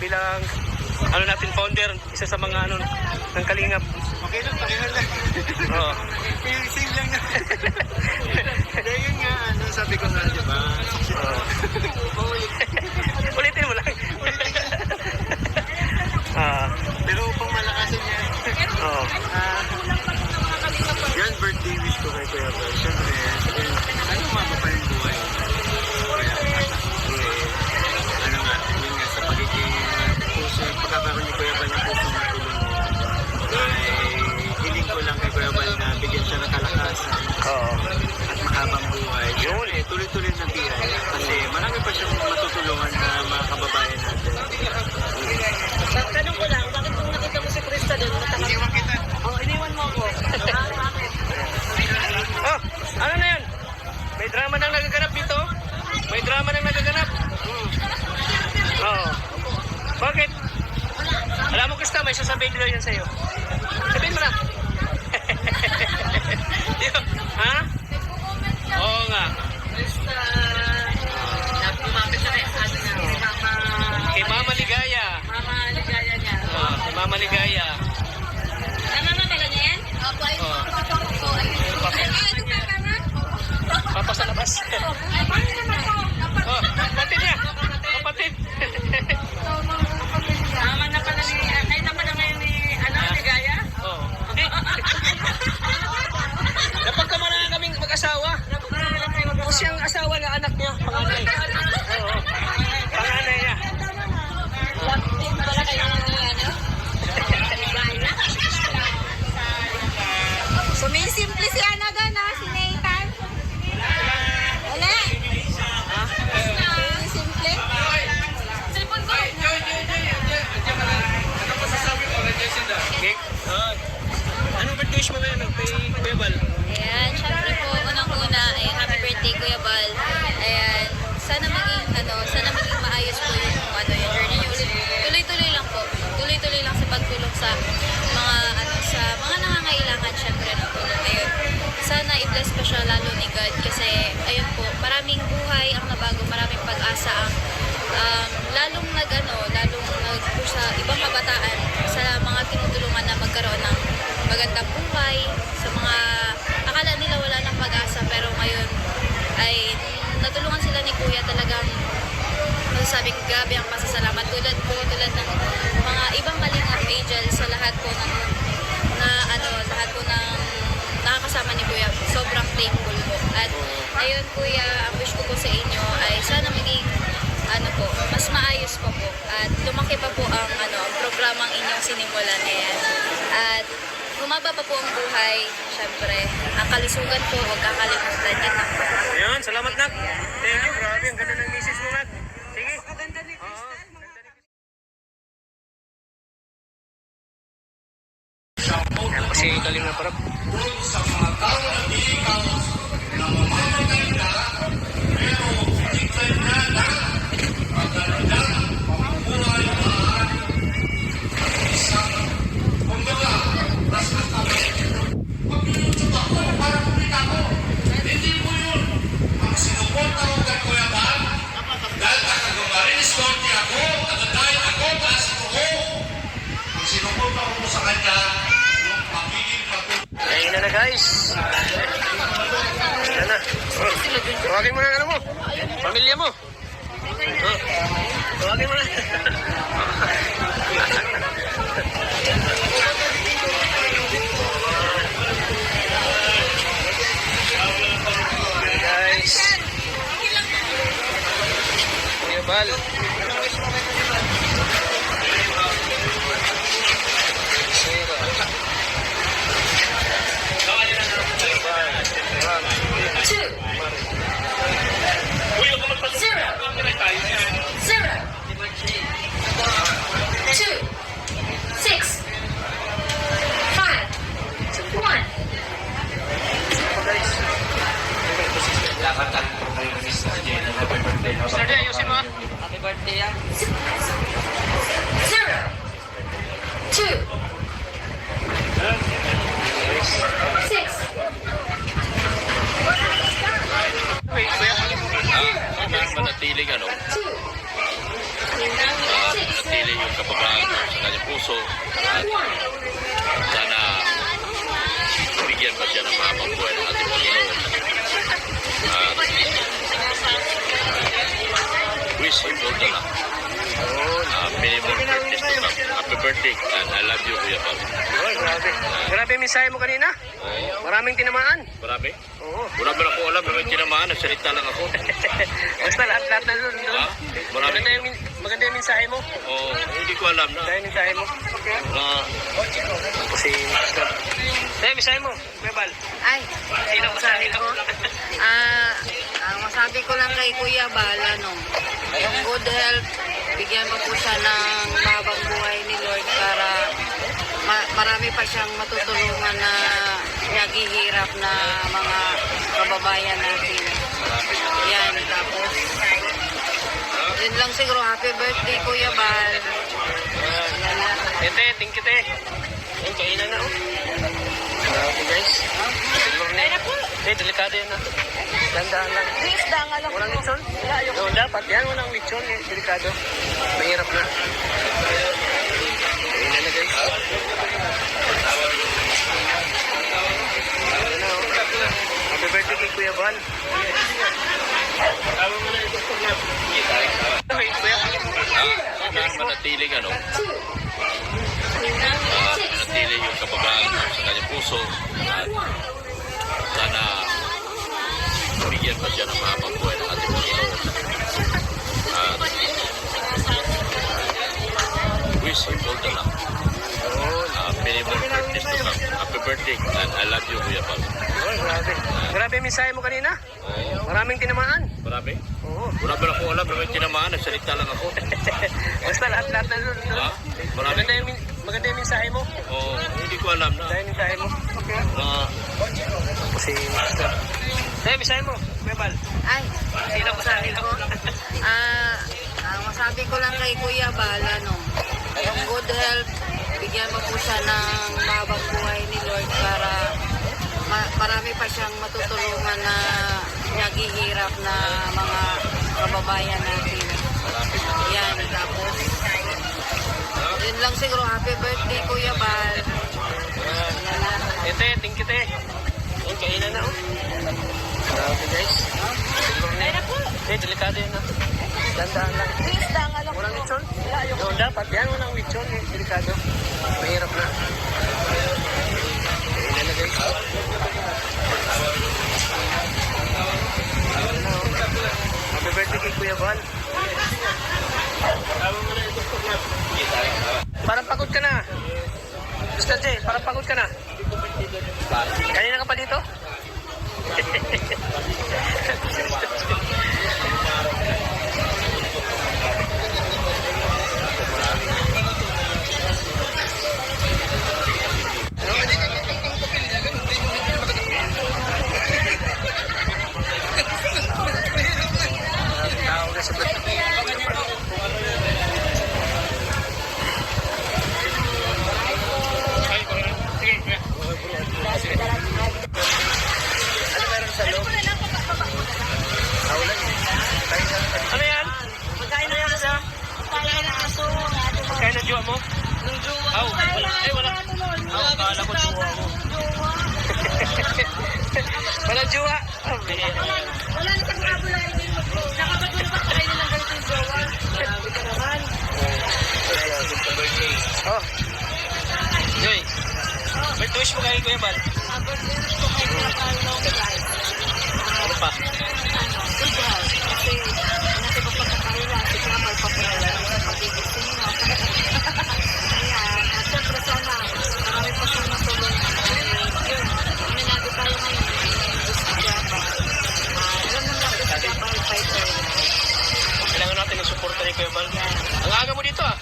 bilang ano natin founder, isa sa mga ano ng Kalingap. Okay lang, pareho lang. Oo. Same lang na. Kaya yun nga, ano, sabi ko nga, di ba? Ulitin mo lang. Pero upang malakasan yan. Oo. Yan, birthday wish ko kay Kuya Bal. Siyempre, ano mapapa yung buhay? Kaya, ano nga, yun nga, sa pagiging puso, pagkakaroon ni Kuya Bal ng puso ng tulong mo, ay hiling ko lang kay Kuya Bal na bigyan siya ng kalakasan Oo. at mahabang buhay. Yun. Tuloy-tuloy na biyay. Kasi marami pa siyang matutulungan na mga kababayan natin. Tanong ko lang, bakit kung nakita mo si Krista doon, Iniwan kita. iniwan mo ako? Oh, ano na yan? May drama nang nagaganap dito? May drama nang nagaganap? Oo. Bakit? Alam mo, Krista, may sasabihin nila yan sa'yo. Sabihin mo na. Ha? Oo nga. Krista, lumapit na kay ano na, si Mama. Kay Mama Ligaya. Mama Ligaya niya. Kay Mama Ligaya. Mama pala niya yan? Opo, ay Oo. Papa. Papa sa labas. Oh, kapatid niya. Kapatid. Mama na pala ni, ay na pala ngayon ni, ano, Ligaya? Oo. Napagkamalaan kaming mag-asawa. Kasi ang asawa ng anak niya, panganay. Oo. Panganay niya. Lapin pala kayo ni, ano? Sumisimple si ano doon, no? Si Nathan. Wala. Ha? Sumisimple. Cellphone ko. Okay. Anong birthday wish mo ngayon kay Kuya Bal? Ayan, syempre po, unang-una, ay happy birthday, Kuya Bal. Ayan, sana maging maayos po yung journey niyo ulit. Tuloy-tuloy lang po. Tuloy-tuloy lang sa pagtulong sa mga nangangailangan, syempre, ng tulong. Ayun, sana i-bless pa siya lalo ni God kasi, ayun po, maraming buhay ang nabago, maraming pag-asa ang lalong nag-push sa ibang kabataan sa mga tinutulungan na magkaroon ng magandang buhay, sa mga akala nila wala ng pag-asa pero ngayon ay natulungan sila ni Kuya. Talagang masasabi ko grabe ang pasasalamat tulad ng mga ibang Kalingap angels sa lahat po ng nakakasama ni Kuya. Sobrang thankful po. At ayun, Kuya, ang wish ko po sa inyo ay sana maging mas maayos pa po at lumaki pa po ang programang inyong sinimulan. Ayan. At humaba pa po ang buhay. Syempre, ang kalusugan po, huwag kakalimutan. Yan lang po. Ayun, salamat nak. Thank you, grabe. Ang ganda ng misis mo nak. Sige. Maganda ni Oo. Yan kasi galing na parang. Ayun na guys. Ayan na. Tawagin mo na ano mo. Pamilya mo. Tawagin mo na. Guys. Kuya Bal. simple na lang. Many more birthdays to come. Happy birthday and I love you, Kuya Bal. Oh, grabe. Grabe yung mensahe mo kanina. Oo. Maraming tinamaan. Marami? Oo. Wala ba ako alam na may tinamaan, nagsalita lang ako. Basta lahat na doon. Ha? Marami? Maganda yung mensahe mo. Oo, hindi ko alam na. Maganda yung mensahe mo. Kasi, dahil mensahe mo, Kuya Bal. Ay, Sino masahe ko? ang masabi ko lang kay Kuya Bal, yung good health, bigyan mo po siya ng mahabang buhay ni Lord para marami pa siyang matutulungan na naghihirap na mga kababayan natin. Yan, tapos yun lang siguro, happy birthday Kuya Bal. Yan na. Ete, thank you, te. Yung kainan na, oh. Grabe, guys. Ay, naku. Eh, delikado yan, ah. Dandaan lang. Please, danga lang. Walang lechon? Oo, dapat yan. Walang lechon, eh. Delikado. Mahirap na. Kainan na, guys. Ano na, oh. Happy birthday kay Kuya Bal. Okay, Kuya. Manatiling manatiling yung kabagaan sa kanyang puso at sana bigyan pa siya ng mahabang buhay ng ating Panginoon at wish simple na lang. Many more birthdays to come. Happy birthday and I love you, Kuya Bal. Oh, grabe. Grabe yung mensahe mo kanina. Oo. Maraming tinamaan. Marami? Oo. Wala ba ako alam na may tinamaan, nagsalita lang ako. Basta lahat na doon. Ha? Marami? Maganda yung mensahe mo. Oo, hindi ko alam na. Dahil mensahe mo. Kasi, dahil mensahe mo, Kuya Bal. Ay, Sino masahe ko? ang masabi ko lang kay Kuya Bal, yung good health, bigyan mo po siya ng mahabang buhay ni Lord para marami pa siyang matutulungan na naghihirap na mga kababayan natin. Yan, tapos yun lang siguro, happy birthday Kuya Bal. Yan na. Ete, thank you, te. Yung kainan na, oh. Grabe, guys. Ay, naku. Eh, delikado yan, ah. Dandaan lang. Please, danga lang. Walang lechon? Oo, dapat yan. Walang lechon, eh. Delikado. Mahirap na. Kainan na, guys. Ano na, oh. Happy birthday kay Kuya Bal. Parang pagod ka na. Mr. J, parang pagod ka na. Kanina ka pa dito? Tao na sa ano meron sa loob? Ano yan? Pagkain na yan siya. Pagkain na aso. Kaya na jowa mo? Nung jowa. Aw, wala. Ay, wala. Aw, akala ko jowa mo. Wala jowa. Wala na sa kabulay. Nakapagod na pagkain nilang ganito yung jowa. Marami ka naman. Oh. Joy. Birthday wish mo kay Kuya Bal. Birthday ko kay Kuya Bal long life. Ano pa? Good health. Kasi natin ko pagkakaila. Si Kuya Bal papalala sa pagigising mo. Ayan. At syempre sana marami pa siyang matulong. Yun. Minado tayo ngayon. Si Kuya Bal. Alam mo natin si Kuya Bal fighter. Kailangan natin ng suporta ni Kuya Bal. Ang aga mo dito, ah.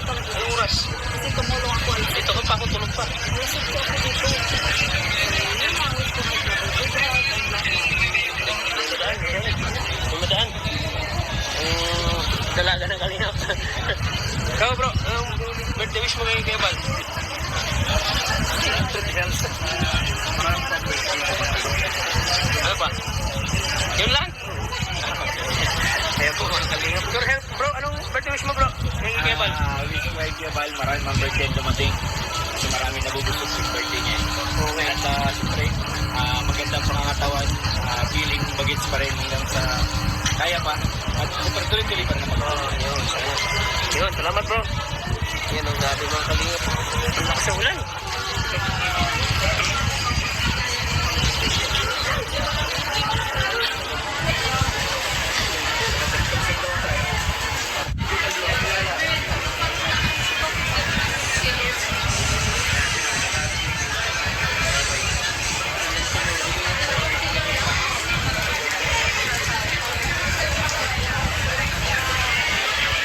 Anong oras? Kasi tumulong ako. Dito ko pa ako tulog pa. Wisip ko ako dito. Yun lang wish ko kay Kuya Bal. Good health and lahat. Dumadaan. Dalaga ng kalingap. Ikaw, bro. Anong birthday wish mo kay Kuya Bal? Ano pa? Yun lang? Kaya po, mga kalingap. Good health, bro. Anong birthday wish mo, bro? Kay Kuya Bal? Wish ko kay Kuya Bal, maraming mga birthday ang dumating. Kasi maraming nabubusog sa birthday niya. Okay. At siyempre, magandang pangangatawan, feeling bagets pa rin hanggang sa kaya pa. At tuloy-tuloy pa naman. Yun, sana. Yun, salamat bro. Yan ang dati mga kalingap. Ang lakas ng ulan.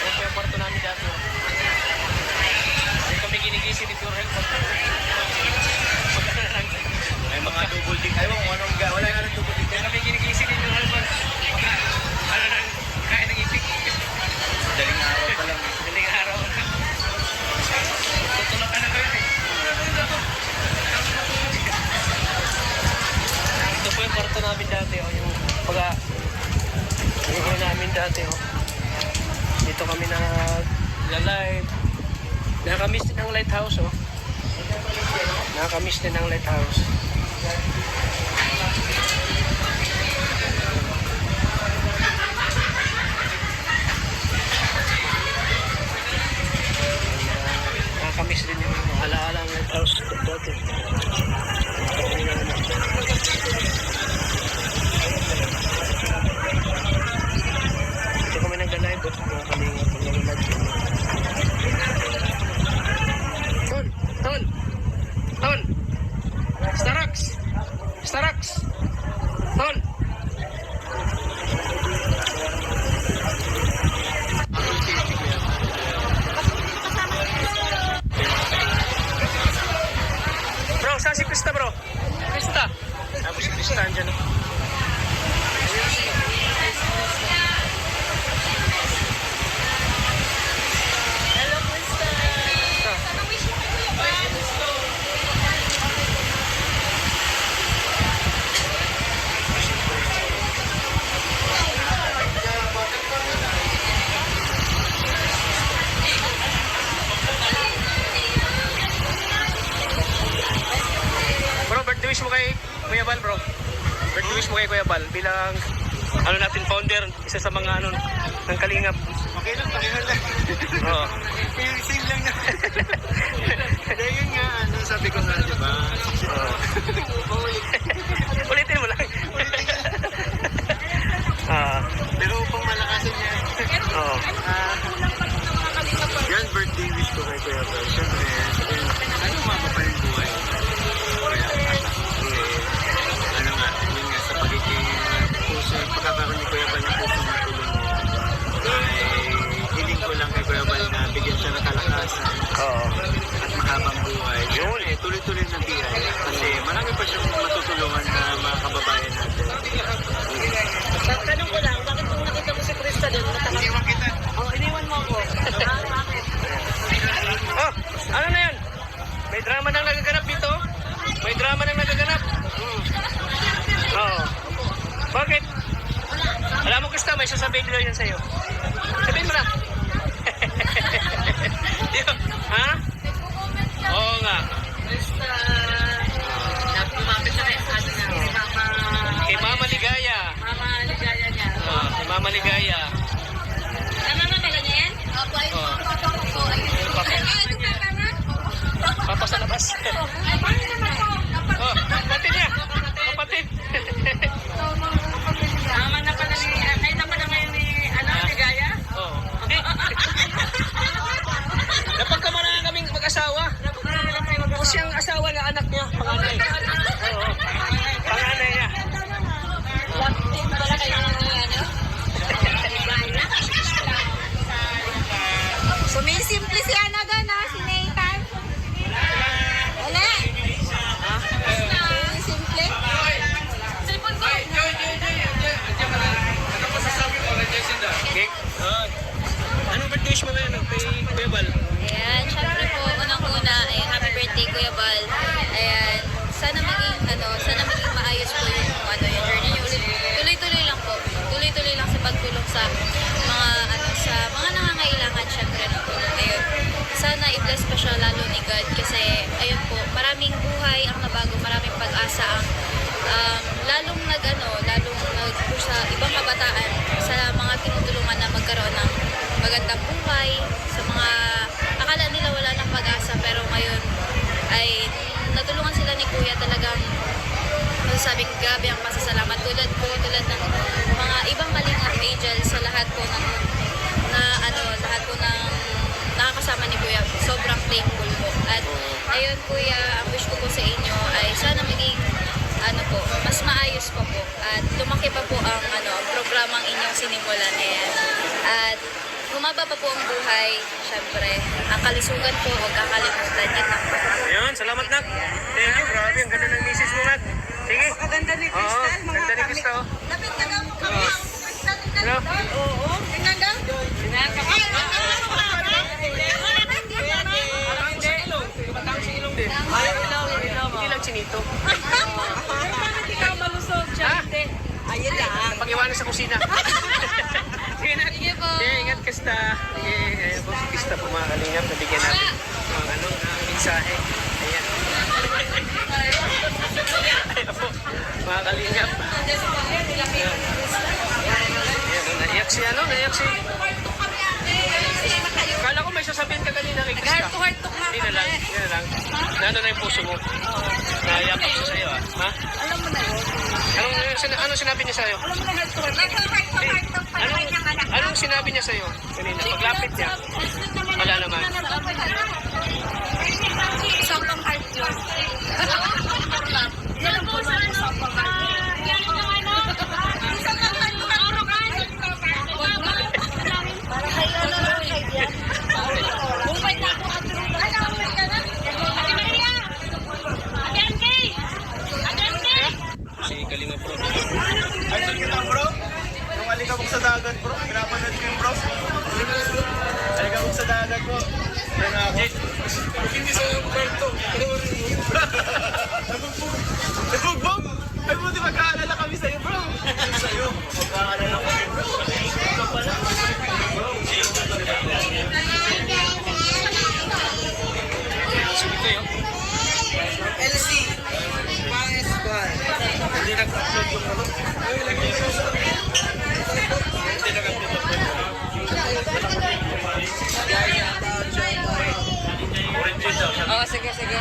Ito po yung kwarto namin dati. Hindi kami ginigising ni Pure Health. May mga double dick. Ayaw mo, anong wala nga ng double dick. Hindi kami ginigising ni Pure Health. Ano nang kain ng itik. Daling araw pa lang. Daling araw na. Tutulog ka na kayo eh. Ito po yung kwarto namin dati. Oh, yung yung namin dati. Oh. Dito kami nag-live. Nakakamiss din ang lighthouse. Oh. Nakakamiss din ang lighthouse. Nakakamiss din yung alaala ang lighthouse dati. Dito kami nag-live. Mga kalingap ang nag-live. Ton! Ton! Ton! Starax! Starax! Ton! Bro, saan si Krista bro? Krista! Tapos si Krista andyan. Hello, Krista. Anong wish mo, Kuya Bal? Bro, birthday wish mo kay Kuya Bal bro. Birthday wish mo kay Kuya Bal bilang ano natin founder, isa sa mga ano ng Kalingap. Okay lang, pakihan lang. Oo. Yung sing lang niya. Hindi, yun nga, ano, sabi ko nga, di ba? Ulitin mo lang. Pero upang malakasan niya. Oo. Yan, birthday wish ko kay Kuya Bal. Siyempre, ano mapapa yung buhay? Kaya, ano nga, yun nga, sa pagiging puso, pagkakaroon ni Kuya Bal ng puso ng tulong mo, ay hiling ko lang kay Kuya Bal na bigyan siya ng kalakasan Oo. at mahabang buhay. Yun eh, tuloy-tuloy na biyaya. Kasi marami pa siyang matutulungan na mga kababayan natin. Tanong ko lang, bakit kung nakita mo si Krista doon, Iniwan kita. iniwan mo ako? Oh, ano na yan? May drama nang nagaganap dito? May drama nang nagaganap? Oo. Bakit? Alam mo Krista, may sasabihin ko yan sa'yo. Sabihin mo na. Ha? Oo nga. Krista, lumapit na kay ano na, si Mama, Kay Mama Ligaya. Mama Ligaya niya. Kay Mama Ligaya. Ano na pala niya yan? Opo, ay Oo. papa ko po. Ay, ano papa na? Papa sa labas. Ay, paano naman po? Oh, kapatid niya. Kapatid. Mama na pala ni, ay na pala ngayon ni, ano, Ligaya? Oo. Napagkamarangan kaming mag-asawa. Kasi ang asawa ng anak niya, panganay. Oo. Panganay niya. Wala kayo ng ano? Sumisimple si ano doon, ha? Si Nathan. Wala. Sumisimple. Cellphone ko. Okay. Anong birthday wish mo ngayon kay Kuya Bal? Ayan, syempre po, unang-una, ay happy birthday, Kuya Bal. Ayan, sana maging maayos po yung journey niyo. Tuloy-tuloy lang po. Tuloy-tuloy lang sa pagtulong sa mga nangangailangan, syempre, ng tulong. Ayun, sana i-bless pa siya lalo ni God kasi, ayun po, maraming buhay ang nabago, maraming pag-asa ang lalong nag-push sa ibang kabataan sa mga tinutulungan magandang buhay, sa mga akala nila wala nang pag-asa pero ngayon ay natulungan sila ni Kuya talagang masasabi ko grabe ang pasasalamat tulad ko, tulad ng mga ibang Kalingap Angels sa lahat po ng lahat po ng nakakasama ni Kuya. Sobrang thankful po. At ayun Kuya, ang wish ko po sa inyo ay sana maging mas maayos pa po at lumaki pa po ang ang programang inyong sinimulan na yan. At humaba pa po ang buhay, syempre. Ang kalusugan po, huwag kakalimutan. Yan lang po. Ayun, salamat Nak. Thank you, grabe. Ang ganda ng misis mo Nak. Sige. Maganda ni Oo, Crystal, mga ganda ni Krista. Oh. Lapit ka daw. Hello? Oo. Tingnan daw. Hindi lang chinito. Ikaw malusog siya. Ayun lang. Pag-iwanan sa kusina. Sige na. Sige po. Sige, ingat Krista. Sige, ayan po si Krista po mga Kalingap. Nabigyan natin ng mensahe. Ayan. Ayan po, mga Kalingap. Ayan, naiyak si naiyak si. Kala ko may sasabihin ka kanina kay Krista. Heart to heart talk nga Hindi na lang, kami. hindi na lang. Nano na yung puso mo. Naiyak ako sa'yo Ha? Alam mo na yun. Anong sinabi niya sa'yo? Alam mo na heart to heart. Heart to heart talk pa naman niyang anak. Anong sinabi niya sa'yo? Kanina, paglapit niya. Wala naman. Sampang heart yun. Yan ang puso ko, sampang heart. Para kayo lang kay Dian. Bumpay na ako at Si Kalingap bro. Ay, nakita bro? Nung alikabok sa dagat bro, pinapanood ko yung bro. Alikabok sa dagat bro. Yan ako. Hindi sa yung kwento. Nabugbog? Ay buti magkaalala kami sa'yo bro. Sa'yo, magkaalala kami bro. Ikaw pala. Sige kayo. LC. Pangas ba? Hindi nag-upload yung ano. Hindi nag-upload. Oo, sige, sige.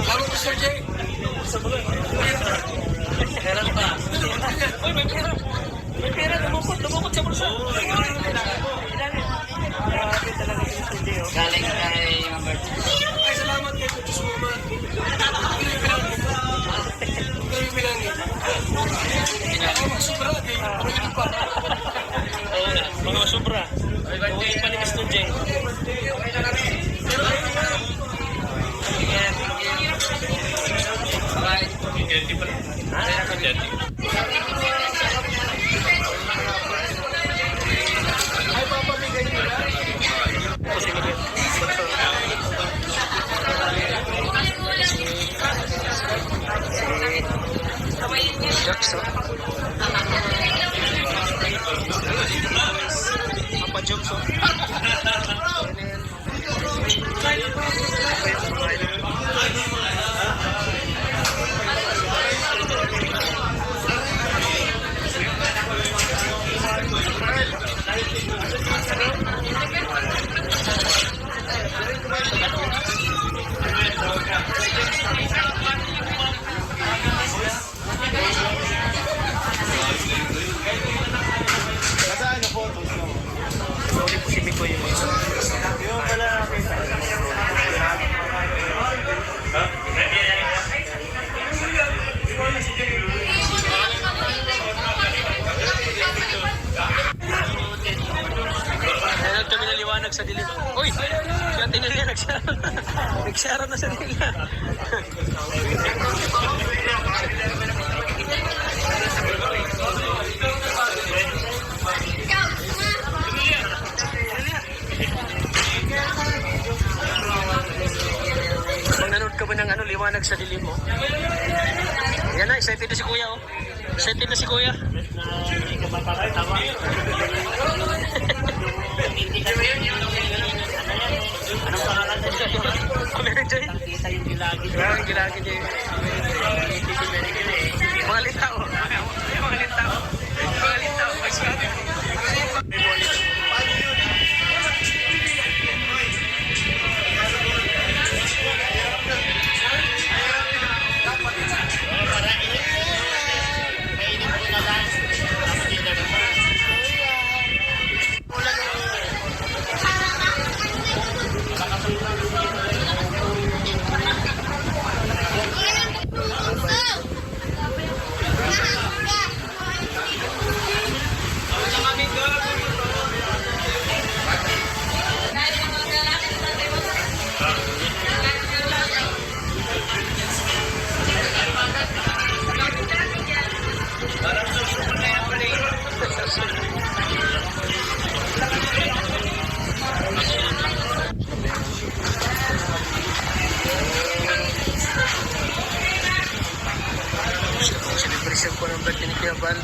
Ako ko Sir Jay. Meron pa. Uy, may pera. May pera, lumukot sa bulsa. Grabe talaga yung Sir Jay. Galing kay Mambert. Ay, salamat kay Kuya Suma. Oo na, mga sobra. Huwag pa ni Mr. Jeng. Ay, papamigay nila. Jokes, oh. Papa jokes, oh. Nasaan yung photos mo? Sorry po si Mikoy yung mga. Yung pala nakita. Ayan kami naliwanag sa dilim. Uy! Kaya tinili nagsara. Nagsara na sa nila. Kung nanood ka ba ng liwanag sa dilim mo? Yan na, excited na si Kuya oh. Excited na si Kuya. Mary Joy? Kita yung gilagi. Gilagi niya. Mga lintao. Mga lintao. Mga lintao. Celebration po ng birthday ni Kuya Bal.